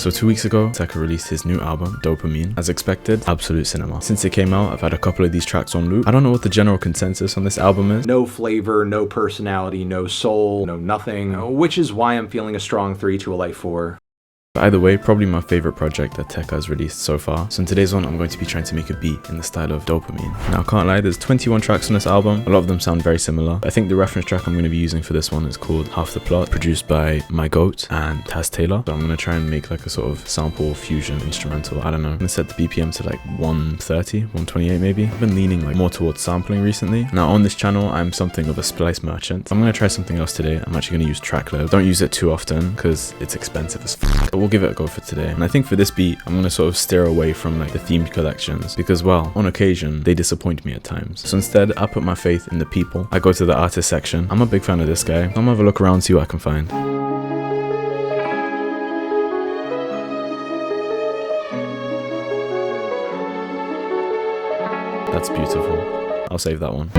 So 2 weeks ago, Tecca released his new album, Dopamine. As expected, absolute cinema. Since it came out, I've had a couple of these tracks on loop. I don't know what the general consensus on this album is. No flavor, no personality, no soul, no nothing, which is why I'm feeling a strong 3 to a light 4. But either way, probably my favorite project that Tecca has released so far. So in today's one, I'm going to be trying to make a beat in the style of Dopamine. Now, I can't lie, there's 21 tracks on this album. A lot of them sound very similar. I think the reference track I'm going to be using for this one is called Half the Plot, produced by My Goat and Taz Taylor. So I'm going to try and make like a sort of sample fusion instrumental. I don't know. I'm going to set the BPM to like 130, 128 maybe. I've been leaning like more towards sampling recently. Now on this channel, I'm something of a splice merchant. I'm going to try something else today. I'm actually going to use Tracklib. Don't use it too often because it's expensive as f***, but we'll give it a go for today. And I think for this beat, I'm going to sort of steer away from like the themed collections because, well, on occasion, they disappoint me at times. So instead, I put my faith in the people. I go to the artist section. I'm a big fan of this guy. I'm going to have a look around, see what I can find. That's beautiful. I'll save that one.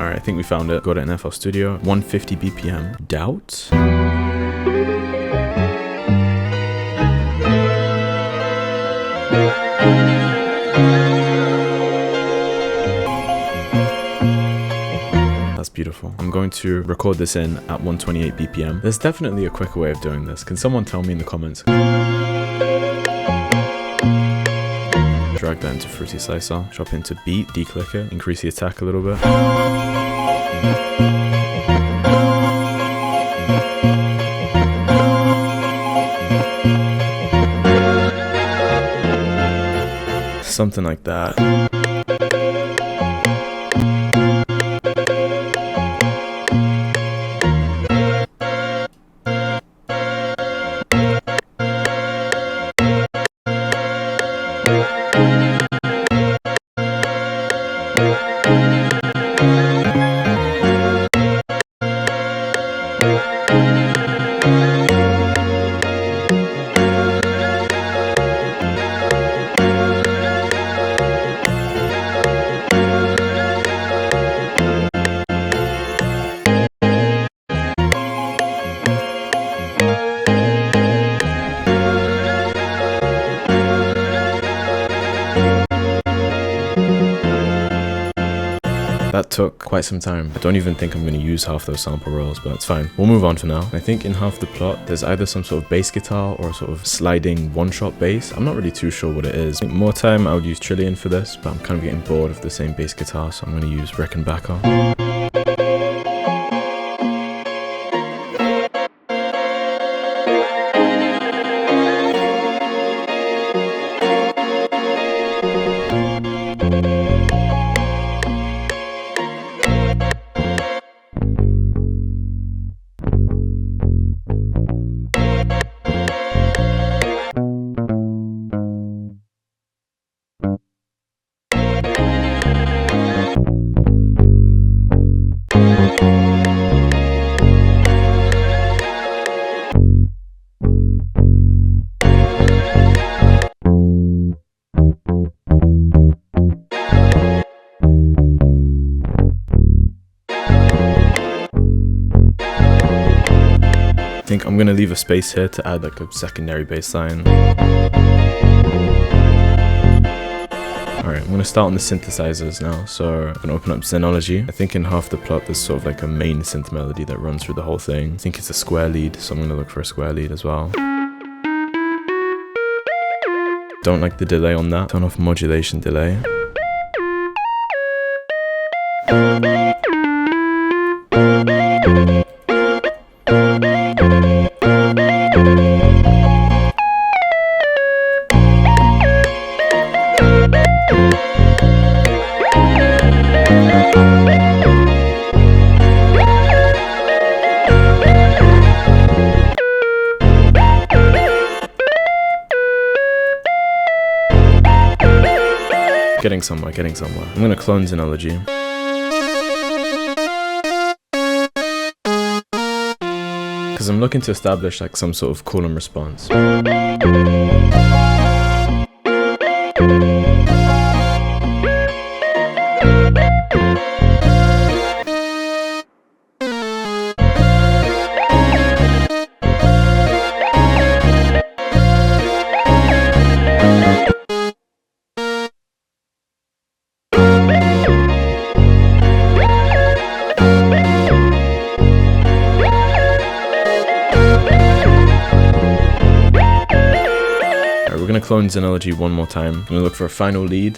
I think we found it. Got it in FL Studio. 150 BPM. Doubt. That's beautiful. I'm going to record this in at 128 BPM. There's definitely a quicker way of doing this. Can someone tell me in the comments? Drag that into Fruity Slicer, drop into beat, declick it, increase the attack a little bit. Something like that. That took quite some time. I don't even think I'm going to use half those sample rolls, but it's fine. We'll move on for now. I think in Half the Plot, there's either some sort of bass guitar or a sort of sliding one-shot bass. I'm not really too sure what it is. I think more time I would use Trillion for this, but I'm kind of getting bored of the same bass guitar, so I'm going to use Rickenbacker. I think I'm gonna leave a space here to add like a secondary bass line. Alright, I'm gonna start on the synthesizers now. So I'm gonna open up Xenology. I think in Half the Plot there's sort of like a main synth melody that runs through the whole thing. I think it's a square lead, so I'm gonna look for a square lead as well. Don't like the delay on that. Turn off modulation delay. Getting somewhere. I'm gonna clone Xenology. Because I'm looking to establish like some sort of call and response. clone Xenology one more time. I'm gonna look for a final lead.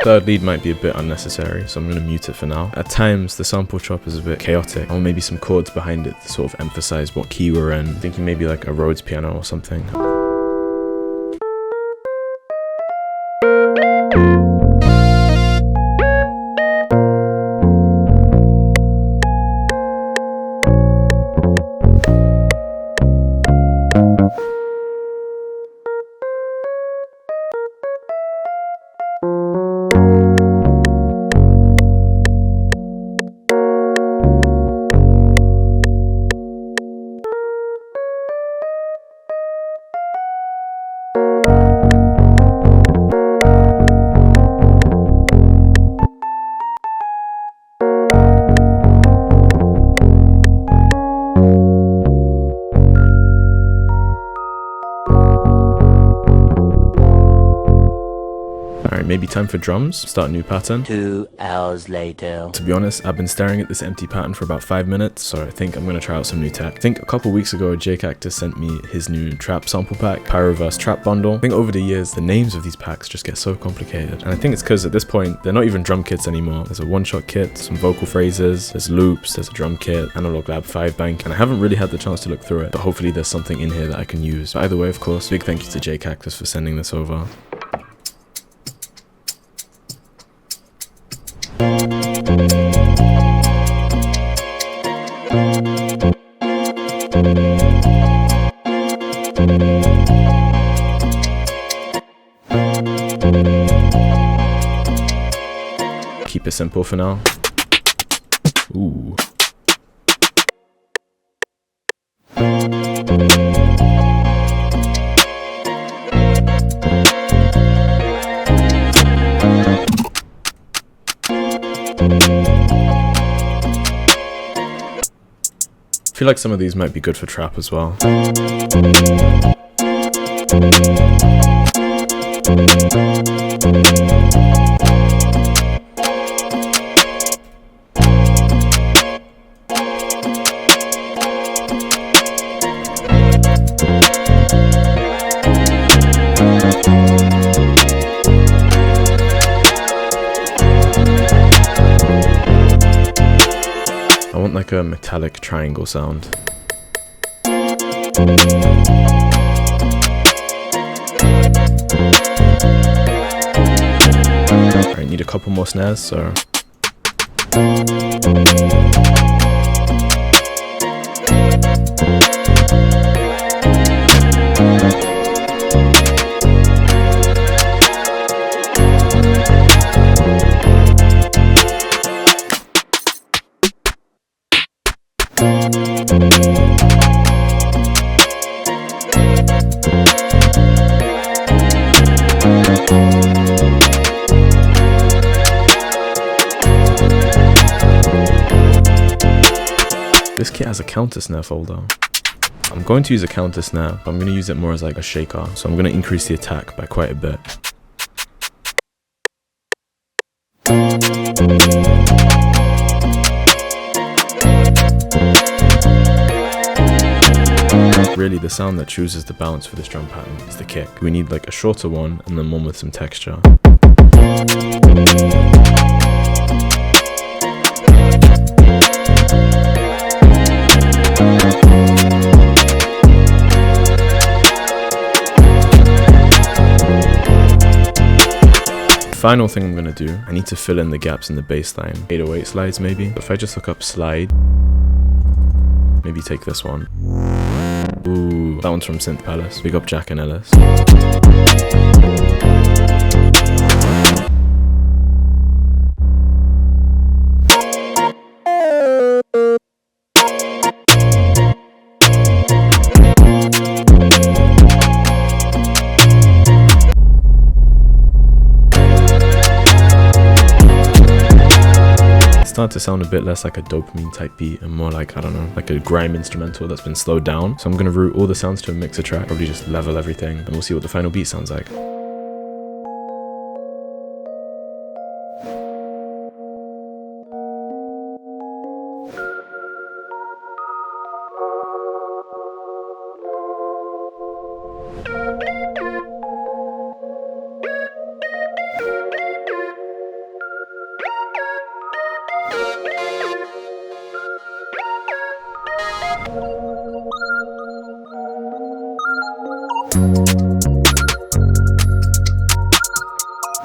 Third lead might be a bit unnecessary, so I'm going to mute it for now. At times, the sample chop is a bit chaotic, or maybe some chords behind it to sort of emphasize what key we're in. Thinking maybe like a Rhodes piano or something. Alright, maybe time for drums. Start a new pattern. 2 hours later. To be honest, I've been staring at this empty pattern for about 5 minutes, so I think I'm going to try out some new tech. I think a couple weeks ago, Cactus sent me his new trap sample pack, Pyroverse Trap Bundle. I think over the years, the names of these packs just get so complicated. And I think it's because at this point, they're not even drum kits anymore. There's a one-shot kit, some vocal phrases, there's loops, there's a drum kit, Analog Lab 5 bank, and I haven't really had the chance to look through it, but hopefully there's something in here that I can use. But either way, of course, big thank you to Cactus for sending this over. Keep it simple for now. Ooh. I feel like some of these might be good for trap as well. I want like a metallic triangle sound. Alright, need a couple more snares, so... This kit has a counter snare folder. I'm going to use a counter snare, but I'm going to use it more as like a shaker, so I'm going to increase the attack by quite a bit. Really, the sound that chooses the balance for this drum pattern is the kick. We need like a shorter one and then one with some texture. Final thing I'm going to do, I need to fill in the gaps in the bass line. 808 slides maybe. If I just look up slide, maybe take this one. Ooh, that one's from Synth Palace. Big up Jack and Ellis. Start to sound a bit less like a dopamine type beat and more like, I don't know, like a grime instrumental that's been slowed down. So I'm going to route all the sounds to a mixer track, probably just level everything, and we'll see what the final beat sounds like.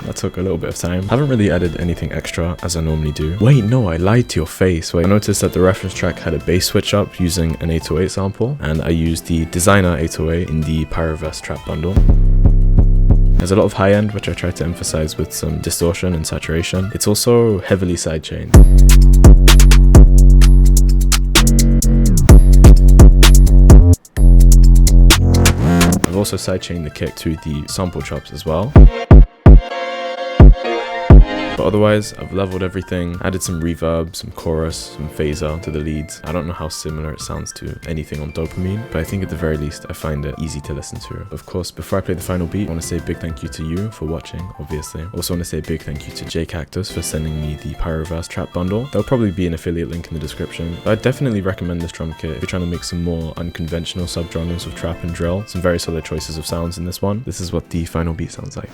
That took a little bit of time. Haven't really added anything extra as I normally do. Wait, no, I lied to your face. Wait, I noticed that the reference track had a bass switch up using an 808 sample, and I used the designer 808 in the Pyroverse trap bundle. There's a lot of high end, which I tried to emphasize with some distortion and saturation. It's also heavily sidechained. I've also sidechained the kick to the sample chops as well. But otherwise, I've leveled everything, added some reverb, some chorus, some phaser to the leads. I don't know how similar it sounds to anything on Dopamine, but I think at the very least, I find it easy to listen to. Of course, before I play the final beat, I want to say a big thank you to you for watching, obviously. Also want to say a big thank you to JCactus for sending me the Pyroverse trap bundle. There'll probably be an affiliate link in the description. But I'd definitely recommend this drum kit if you're trying to make some more unconventional subgenres of trap and drill. Some very solid choices of sounds in this one. This is what the final beat sounds like.